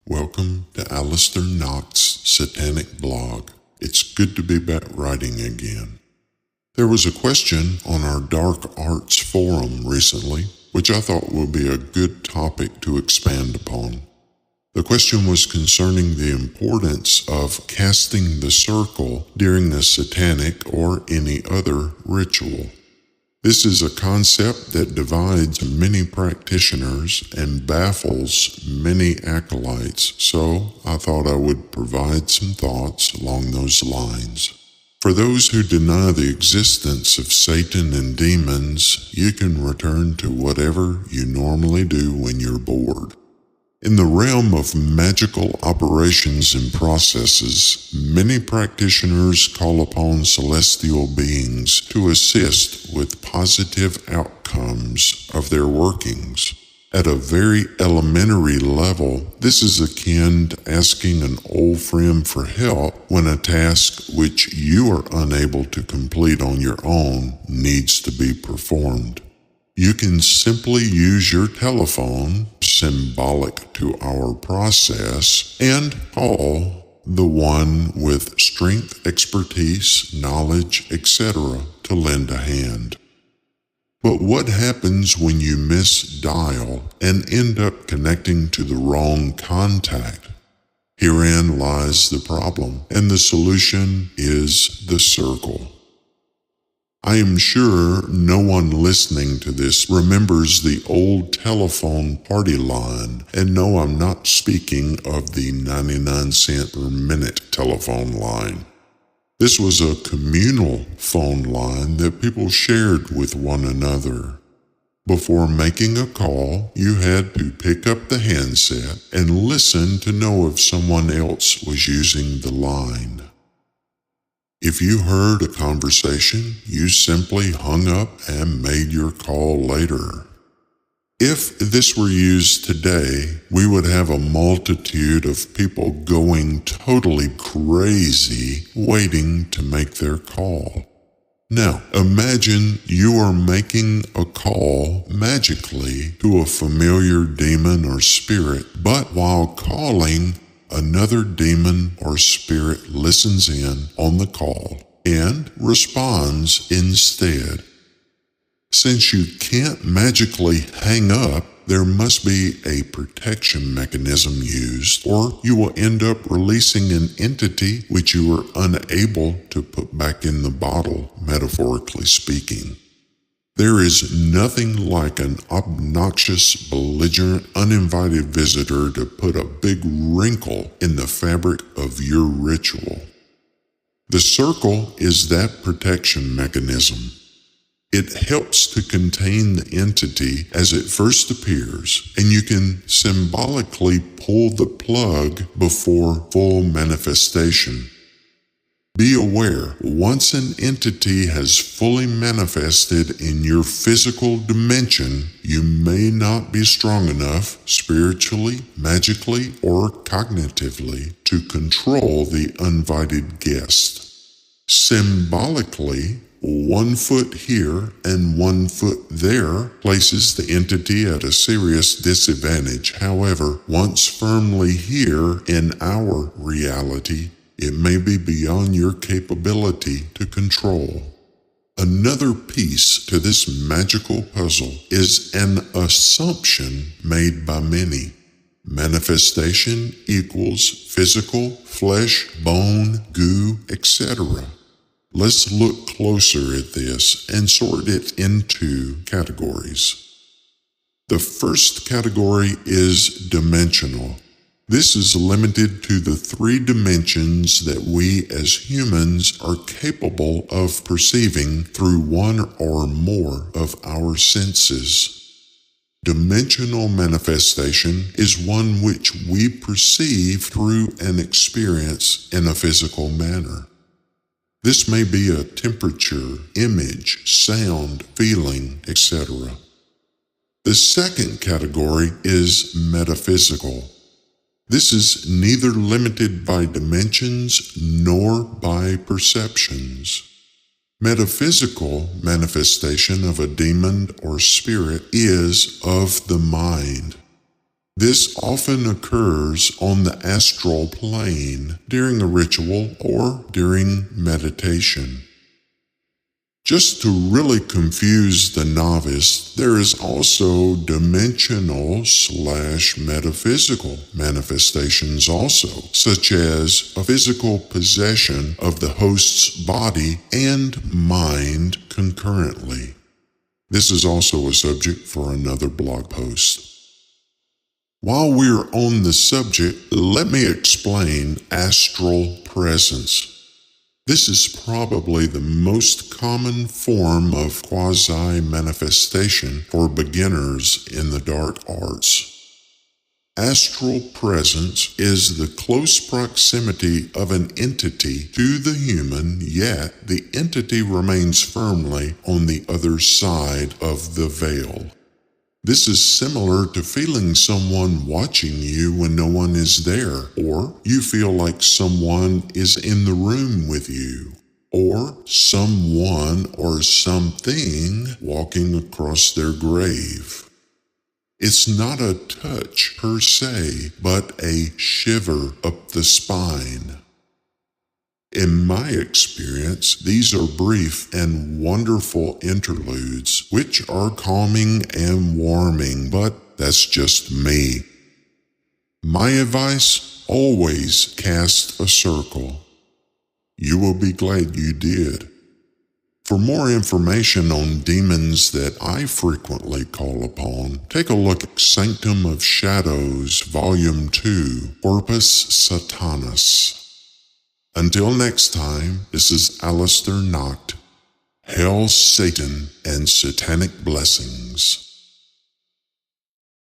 Welcome to Aleister Nacht's Satanic blog. It's good to be back writing again. There was a question on our Dark Arts forum recently, which I thought would be a good topic to expand upon. The question was concerning the importance of casting the circle during a satanic or any other ritual. This is a concept that divides many practitioners and baffles many acolytes, so I thought I would provide some thoughts along those lines. For those who deny the existence of Satan and demons, you can return to whatever you normally do when you're bored. In the realm of magical operations and processes, many practitioners call upon celestial beings to assist with positive outcomes of their workings. At a very elementary level, this is akin to asking an old friend for help when a task which you are unable to complete on your own needs to be performed. You can simply use your telephone, symbolic to our process, and call the one with strength, expertise, knowledge, etc. to lend a hand. But what happens when you misdial and end up connecting to the wrong contact? Herein lies the problem, and the solution is the circle. I am sure no one listening to this remembers the old telephone party line, and no, I'm not speaking of the 99-cent per minute telephone line. This was a communal phone line that people shared with one another. Before making a call, you had to pick up the handset and listen to know if someone else was using the line. If you heard a conversation, you simply hung up and made your call later. If this were used today, we would have a multitude of people going totally crazy waiting to make their call. Now, imagine you are making a call magically to a familiar demon or spirit, but while calling, another demon or spirit listens in on the call and responds instead. Since you can't magically hang up, there must be a protection mechanism used, or you will end up releasing an entity which you were unable to put back in the bottle, metaphorically speaking. There is nothing like an obnoxious, belligerent, uninvited visitor to put a big wrinkle in the fabric of your ritual. The circle is that protection mechanism. It helps to contain the entity as it first appears, and you can symbolically pull the plug before full manifestation. Be aware, once an entity has fully manifested in your physical dimension, you may not be strong enough, spiritually, magically, or cognitively, to control the uninvited guest. Symbolically, 1 foot here and 1 foot there places the entity at a serious disadvantage. However, once firmly here in our reality, it may be beyond your capability to control. Another piece to this magical puzzle is an assumption made by many. Manifestation equals physical, flesh, bone, goo, etc. Let's look closer at this and sort it into categories. The first category is dimensional. This is limited to the 3 dimensions that we as humans are capable of perceiving through one or more of our senses. Dimensional manifestation is one which we perceive through an experience in a physical manner. This may be a temperature, image, sound, feeling, etc. The second category is metaphysical. This is neither limited by dimensions nor by perceptions. Metaphysical manifestation of a demon or spirit is of the mind. This often occurs on the astral plane during a ritual or during meditation. Just to really confuse the novice, there is also dimensional/metaphysical manifestations also, such as a physical possession of the host's body and mind concurrently. This is also a subject for another blog post. While we're on the subject, let me explain astral presence. This is probably the most common form of quasi-manifestation for beginners in the dark arts. Astral presence is the close proximity of an entity to the human, yet the entity remains firmly on the other side of the veil. This is similar to feeling someone watching you when no one is there, or you feel like someone is in the room with you, or someone or something walking across their grave. It's not a touch per se, but a shiver up the spine. In my experience, these are brief and wonderful interludes, which are calming and warming, but that's just me. My advice, always cast a circle. You will be glad you did. For more information on demons that I frequently call upon, take a look at Sanctum of Shadows, Volume 2, Corpus Satanas. Until next time, this is Aleister Nacht. Hail Satan and Satanic blessings.